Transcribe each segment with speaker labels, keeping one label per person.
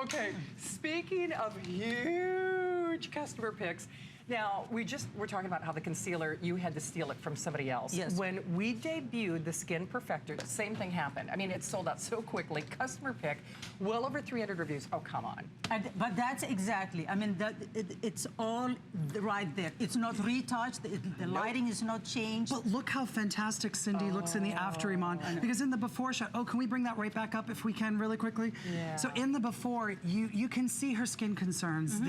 Speaker 1: Okay, speaking of huge customer picks, now, we're talking about how the concealer, you had to steal it from somebody else.
Speaker 2: Yes.
Speaker 1: When we debuted the Skin Perfector, the same thing happened. I mean, it sold out so quickly. Customer pick, well over 300 reviews. Oh, come on.
Speaker 2: But that's exactly, I mean, it's all right there. It's not retouched, the lighting is not changed.
Speaker 3: But look how fantastic Cindy looks in the after, Iman. Because in the before shot, can we bring that right back up if we can really quickly?
Speaker 1: Yeah.
Speaker 3: So in the before, you can see her skin concerns,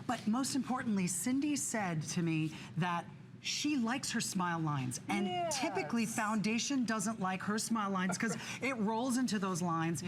Speaker 3: but most importantly, Cindy said to me that she likes her smile lines, and typically foundation doesn't like her smile lines because it rolls into those lines.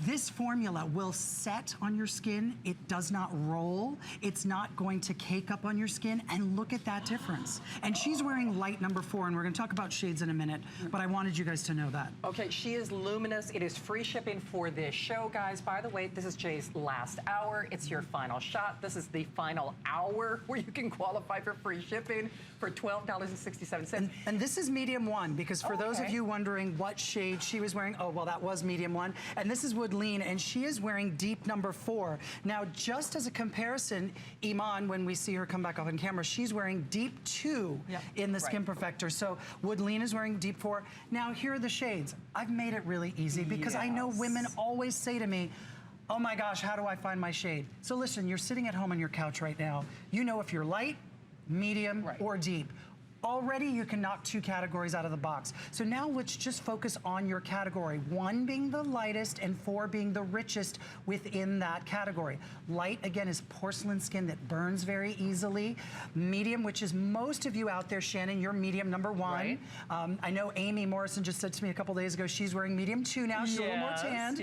Speaker 3: This formula will set on your skin. It does not roll. It's not going to cake up on your skin, and look at that difference. And she's wearing light number 4, and we're gonna talk about shades in a minute, but I wanted you guys to know that.
Speaker 1: Okay, she is luminous. It is free shipping for this show, guys. By the way, this is Jay's last hour. It's your final shot. This is the final hour where you can qualify for free shipping for $12.67.
Speaker 3: And this is medium 1, because for those of you wondering what shade she was wearing, well, that was medium 1. And this is Wood Lean, and she is wearing deep number 4. Now, just as a comparison, Iman, when we see her come back up on camera, she's wearing deep 2 in the Skin Perfector. So Wood Lean is wearing deep 4. Now, here are the shades. I've made it really easy because I know women always say to me, oh my gosh, how do I find my shade? So listen, you're sitting at home on your couch right now. You know if you're light, medium, or deep. Already you can knock 2 categories out of the box. So now let's just focus on your category. 1 being the lightest and 4 being the richest within that category. Light, again, is porcelain skin that burns very easily. Medium, which is most of you out there, Shannon, you're medium number 1. I know Amy Morrison just said to me a couple days ago, she's wearing medium 2 now. She's a little more tanned.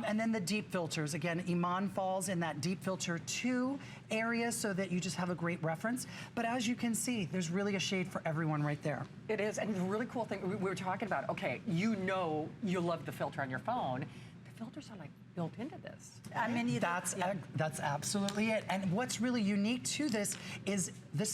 Speaker 3: And then the deep filters. Again, Iman falls in that deep filter 2 area so that you just have a great reference. But as you can see, there's really a shade for everyone right there.
Speaker 1: It is, and the really cool thing we were talking about, okay, you know you love the filter on your phone. The filters are like built into this.
Speaker 2: I mean,
Speaker 3: that's absolutely it. And what's really unique to this is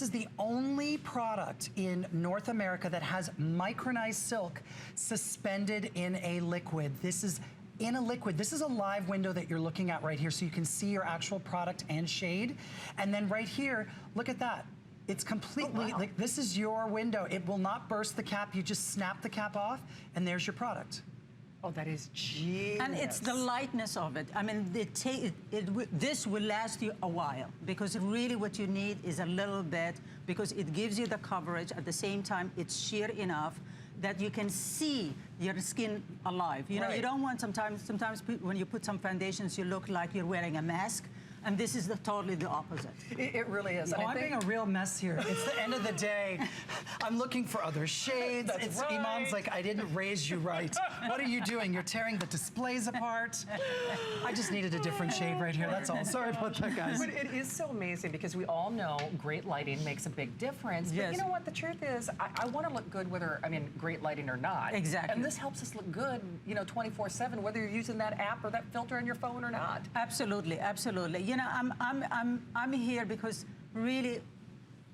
Speaker 3: the only product in North America that has micronized silk suspended in a liquid. This is in a liquid. This is a live window that you're looking at right here, so you can see your actual product and shade. And then right here, look at that. It's completely, like, this is your window. It will not burst the cap. You just snap the cap off, and there's your product.
Speaker 1: Oh, that is genius.
Speaker 2: And it's the lightness of it. I mean, this will last you a while, because really what you need is a little bit, because it gives you the coverage. At the same time, it's sheer enough that you can see your skin alive. You know, you don't want sometimes when you put some foundations, you look like you're wearing a mask. And this is totally the opposite.
Speaker 1: It really is.
Speaker 3: I'm being a real mess here. It's the end of the day. I'm looking for other shades. Iman's like, I didn't raise you right. What are you doing? You're tearing the displays apart. I just needed a different shade right here. That's all. Sorry about that, guys.
Speaker 1: But it is so amazing because we all know great lighting makes a big difference. But you know what? The truth is, I want to look good whether, great lighting or not.
Speaker 2: Exactly.
Speaker 1: And this helps us look good, 24/7, whether you're using that app or that filter on your phone or not.
Speaker 2: Absolutely, absolutely. You know, I'm here because really,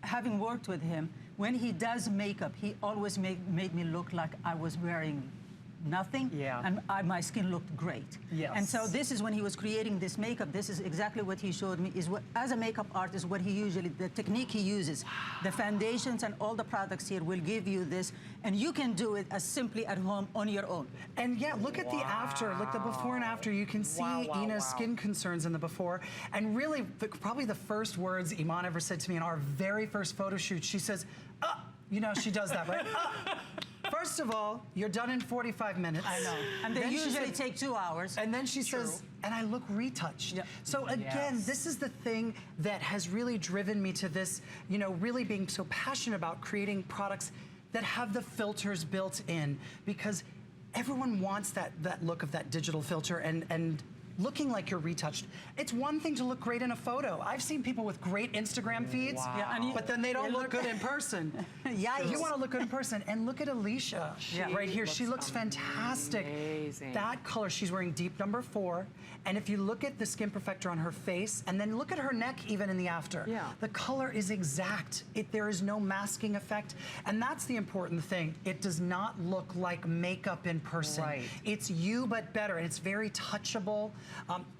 Speaker 2: having worked with him, when he does makeup, he always made me look like I was wearing nothing, and my skin looked great. And so this is when he was creating this makeup, this is exactly what he showed me, is what, as a makeup artist, what he usually, the technique he uses, the foundations and all the products here will give you this, and you can do it as simply at home on your own.
Speaker 3: And look at the after, look the before and after. You can see Ina's skin concerns in the before, and really, probably the first words Iman ever said to me in our very first photo shoot, she says, you know, she does that, right? First of all, you're done in 45 minutes.
Speaker 2: I know. And they usually take 2 hours.
Speaker 3: And then she says, and I look retouched. So again, this is the thing that has really driven me to this, really being so passionate about creating products that have the filters built in, because everyone wants that look of that digital filter and looking like you're retouched. It's one thing to look great in a photo. I've seen people with great Instagram feeds, but then they don't look good in person. You want to look good in person. And look at Alicia right here. She looks fantastic.
Speaker 1: Amazing.
Speaker 3: That color, she's wearing deep number 4. And if you look at the Skin Perfector on her face, and then look at her neck even in the after, the color is exact. There is no masking effect. And that's the important thing. It does not look like makeup in person. It's you, but better. And it's very touchable.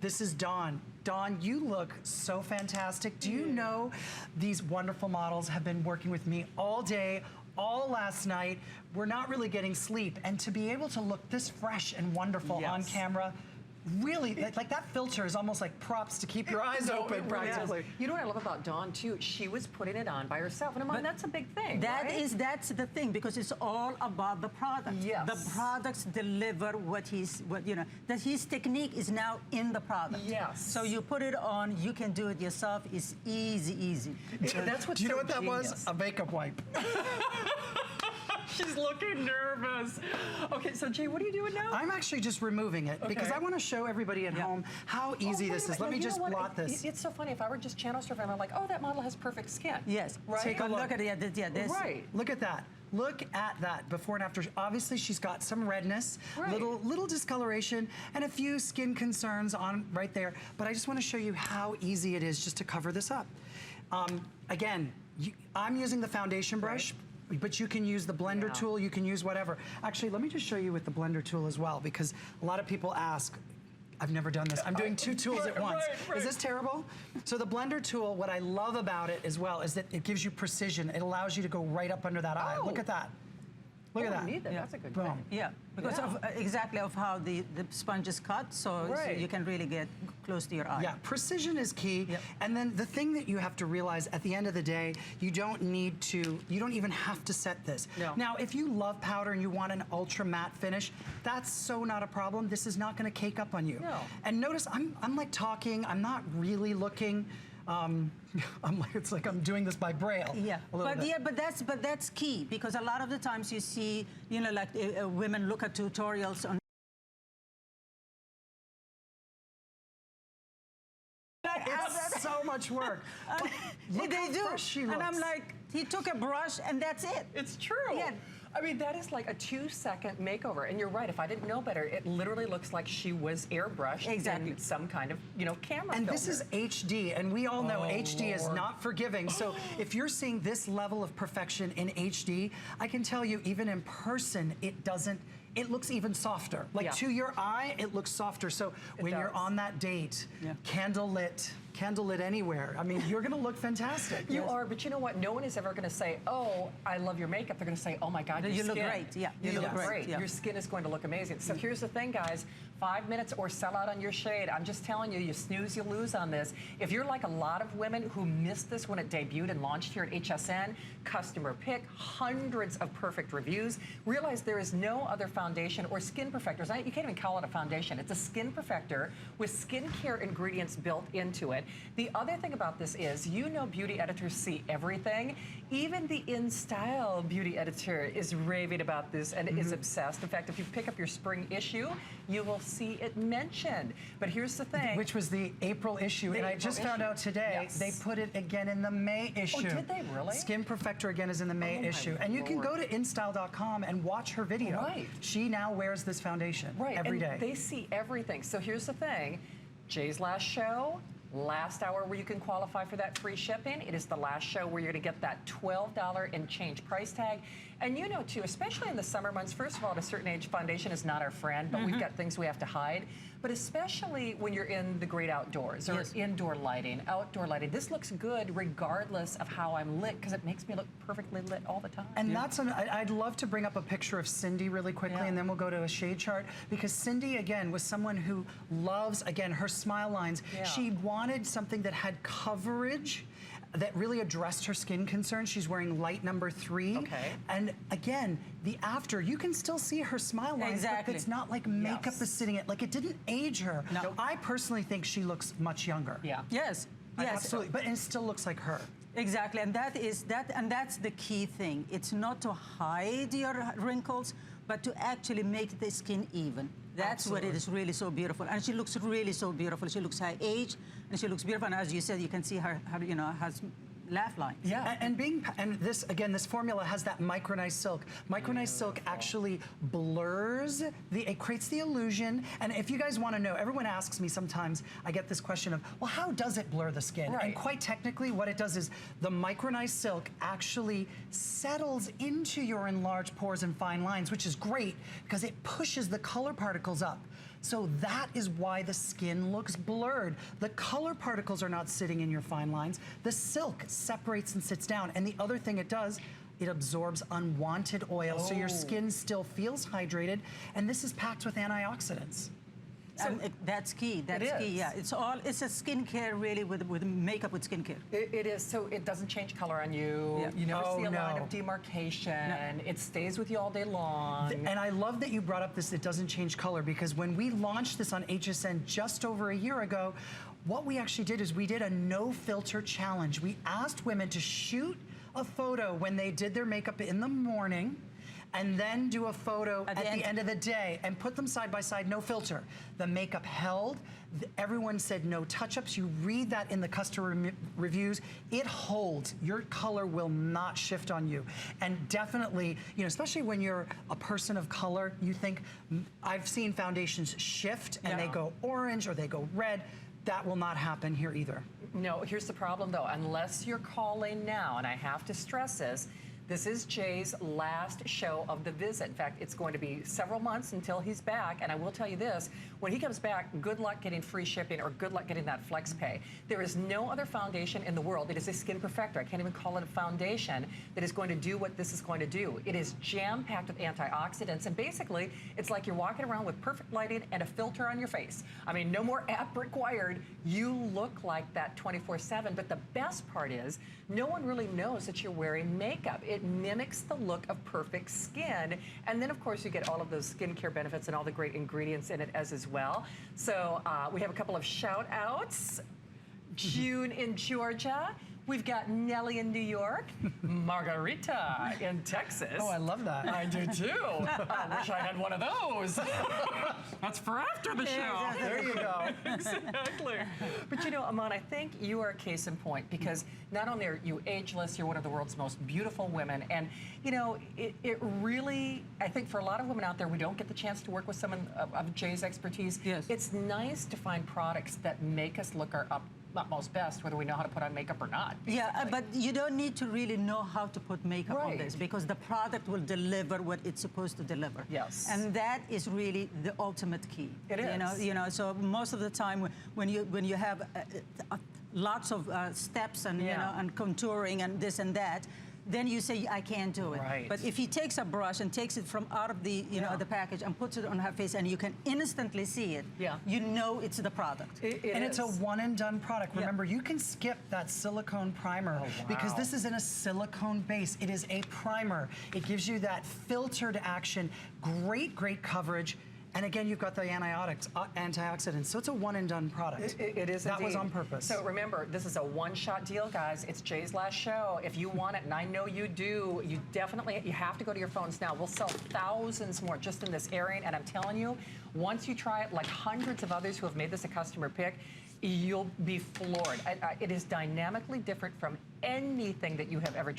Speaker 3: This is Dawn. Dawn, you look so fantastic. Do you know these wonderful models have been working with me all day, all last night. We're not really getting sleep. And to be able to look this fresh and wonderful on camera, really, like that filter is almost like props to keep your eyes open practically.
Speaker 1: You know what I love about Dawn too? She was putting it on by herself. And that's a big thing, right?
Speaker 2: That's the thing, because it's all about the product.
Speaker 1: Yes.
Speaker 2: The products deliver what that his technique is now in the product.
Speaker 1: Yes.
Speaker 2: So you put it on, you can do it yourself. It's easy.
Speaker 1: That's what's
Speaker 3: Do you know
Speaker 1: so
Speaker 3: what that
Speaker 1: genius.
Speaker 3: was? A makeup wipe.
Speaker 1: She's looking nervous. Okay, so Jay, what are you doing now?
Speaker 3: I'm actually just removing it because I want to show everybody at home how easy this is. Let me just blot this.
Speaker 1: It's so funny. If I were just channel surfing, I'm like, oh, that model has perfect skin.
Speaker 2: Yes.
Speaker 1: Right?
Speaker 3: Take a look.
Speaker 2: Look at it. This.
Speaker 1: Right.
Speaker 3: Look at that. Look at that before and after. Obviously, she's got some redness, little discoloration, and a few skin concerns on right there. But I just want to show you how easy it is just to cover this up. Again, I'm using the foundation brush. But you can use the blender tool, you can use whatever. Actually, let me just show you with the blender tool as well, because a lot of people ask, I've never done this. I'm doing two tools at once. Is this terrible? So the blender tool, what I love about it as well is that it gives you precision. It allows you to go right up under that eye. Look at that. Look at that.
Speaker 1: Need that. That's a good
Speaker 3: Boom.
Speaker 1: thing.
Speaker 2: Yeah, because of exactly of how the sponge is cut, so you can really get close to your eye.
Speaker 3: Yeah, precision is key. And then the thing that you have to realize at the end of the day, you don't even have to set this.
Speaker 1: No.
Speaker 3: Now, if you love powder and you want an ultra matte finish, that's so not a problem. This is not gonna cake up on you.
Speaker 1: No.
Speaker 3: And notice I'm like talking, I'm not really looking. It's like I'm doing this by braille.
Speaker 2: Yeah,
Speaker 3: but
Speaker 2: but that's key, because a lot of the times you see, like women look at tutorials on.
Speaker 3: It's so much work. Look how fresh she looks.
Speaker 2: And I'm like, he took a brush and that's it.
Speaker 1: It's true.
Speaker 2: Yeah.
Speaker 1: I mean, that is like a 2-second makeover. And you're right, if I didn't know better, it literally looks like she was airbrushed in some kind of, camera
Speaker 3: And
Speaker 1: filter.
Speaker 3: this is HD, and we all know HD is not forgiving. So if you're seeing this level of perfection in HD, I can tell you, even in person, it looks even softer. Like to your eye, it looks softer. So when you're on that date, candlelit anywhere, I mean, you're gonna look fantastic.
Speaker 1: You are, but you know what? No one is ever gonna say, oh, I love your makeup. They're gonna say, oh my God,
Speaker 2: you look great. Yeah,
Speaker 1: you look great.
Speaker 2: Yeah.
Speaker 1: Your skin is going to look amazing. So here's the thing, guys. 5 minutes or sell out on your shade. I'm just telling you, you snooze, you lose on this. If you're like a lot of women who missed this when it debuted and launched here at HSN, customer pick, hundreds of perfect reviews. Realize there is no other foundation or skin perfectors. You can't even call it a foundation. It's a skin perfector with skincare ingredients built into it. The other thing about this is, beauty editors see everything. Even the InStyle beauty editor is raving about this and is obsessed. In fact, if you pick up your spring issue, you will see it mentioned. But here's the thing.
Speaker 3: Which was the April issue. And I just found out today, they put it again in the May issue.
Speaker 1: Oh, did they really?
Speaker 3: Skin Perfector again is in the May issue. And you can go to InStyle.com and watch her video.
Speaker 1: Right.
Speaker 3: She now wears this foundation every day.
Speaker 1: They see everything. So here's the thing. Jay's last show, last hour where you can qualify for that free shipping. It is the last show where you're going to get that $12 and change price tag. And too, especially in the summer months, first of all, at a certain age, foundation is not our friend, but we've got things we have to hide. But especially when you're in the great outdoors or indoor lighting, outdoor lighting, this looks good regardless of how I'm lit, because it makes me look perfectly lit all the time.
Speaker 3: And I'd love to bring up a picture of Cindy really quickly, and then we'll go to a shade chart, because Cindy, again, was someone who loves, again, her smile lines. She wanted something that had coverage, that really addressed her skin concerns. She's wearing light number 3.
Speaker 1: Okay.
Speaker 3: And again, the after, you can still see her smile lines, but it's not like makeup is sitting it. Like, it didn't age her.
Speaker 2: No.
Speaker 3: I personally think she looks much younger.
Speaker 1: Yeah.
Speaker 2: Yes.
Speaker 3: Absolutely. But it still looks like her.
Speaker 2: Exactly, and that's the key thing. It's not to hide your wrinkles, but to actually make the skin even. That's what it is really so beautiful. And she looks really so beautiful. She looks high age, and she looks beautiful. And as you said, you can see her has laugh lines.
Speaker 3: Yeah, and this formula has that micronized silk. Micronized silk actually blurs it creates the illusion. And if you guys want to know, everyone asks me sometimes, I get this question of, well, how does it blur the skin?
Speaker 1: Right.
Speaker 3: And quite technically, what it does is the micronized silk actually settles into your enlarged pores and fine lines, which is great because it pushes the color particles up. So that is why the skin looks blurred. The color particles are not sitting in your fine lines. The silk separates and sits down. And the other thing it does, it absorbs unwanted oil, so your skin still feels hydrated. And this is packed with antioxidants.
Speaker 2: So that's key. That's key. Yeah, it's a skincare really with makeup with skincare.
Speaker 1: It is. So it doesn't change color on you.
Speaker 2: Yeah.
Speaker 1: You never see a line of demarcation. No. It stays with you all day long.
Speaker 3: And I love that you brought up this. It doesn't change color, because when we launched this on HSN just over a year ago, what we actually did is we did a no filter challenge. We asked women to shoot a photo when they did their makeup in the morning, and then do a photo at the end of the day and put them side by side, no filter. The makeup held. Everyone said no touch-ups. You read that in the customer reviews. It holds. Your color will not shift on you. And definitely, you know, especially when you're a person of color, you think, I've seen foundations shift and they go orange or they go red. That will not happen here either.
Speaker 1: No, here's the problem though. Unless you're calling now, and I have to stress this is Jay's last show of the visit. In fact, it's going to be several months until he's back. And I will tell you this, when he comes back, good luck getting free shipping or good luck getting that flex pay. There is no other foundation in the world. It is a skin perfector. I can't even call it a foundation that is going to do what this is going to do. It is jam-packed with antioxidants. And basically, it's like you're walking around with perfect lighting and a filter on your face. I mean, no more app required. You look like that 24/7. But the best part is, no one really knows that you're wearing makeup. It mimics the look of perfect skin. And then, of course, you get all of those skincare benefits and all the great ingredients in it as well. So we have a couple of shout-outs. June in Georgia. We've got Nellie in New York, Margarita in Texas.
Speaker 3: Oh, I love that.
Speaker 1: I do too. I wish I had one of those. That's for after the show.
Speaker 3: There you go.
Speaker 1: Exactly. But you know, Aman, I think you are a case in point, because not only are you ageless, you're one of the world's most beautiful women. And, you know, it really, I think for a lot of women out there, we don't get the chance to work with someone of Jay's expertise.
Speaker 2: Yes.
Speaker 1: It's nice to find products that make us look our utmost best, whether we know how to put on makeup or not.
Speaker 2: Yeah, but you don't need to really know how to put makeup on this, because the product will deliver what it's supposed to deliver.
Speaker 1: Yes.
Speaker 2: And that is really the ultimate key.
Speaker 1: It is.
Speaker 2: You know. So most of the time, when you have lots of steps and you know, and contouring and this and that, then you say, I can't do it.
Speaker 1: Right.
Speaker 2: But if he takes a brush and takes it from out of the the package and puts it on her face, and you can instantly see it, you know it's the product.
Speaker 3: And it's a one and done product. Remember, you can skip that silicone primer because this is in a silicone base. It is a primer. It gives you that filtered action, great coverage. And again, you've got the antioxidants, so it's a one and done product.
Speaker 1: It is.
Speaker 3: That
Speaker 1: indeed.
Speaker 3: was on purpose.
Speaker 1: So remember, this is a one-shot deal, guys. It's Jay's last show. If you want it, and I know you do, you have to go to your phones now. We'll sell thousands more just in this airing, and I'm telling you, once you try it, like hundreds of others who have made this a customer pick, you'll be floored. It is dynamically different from anything that you have ever tried.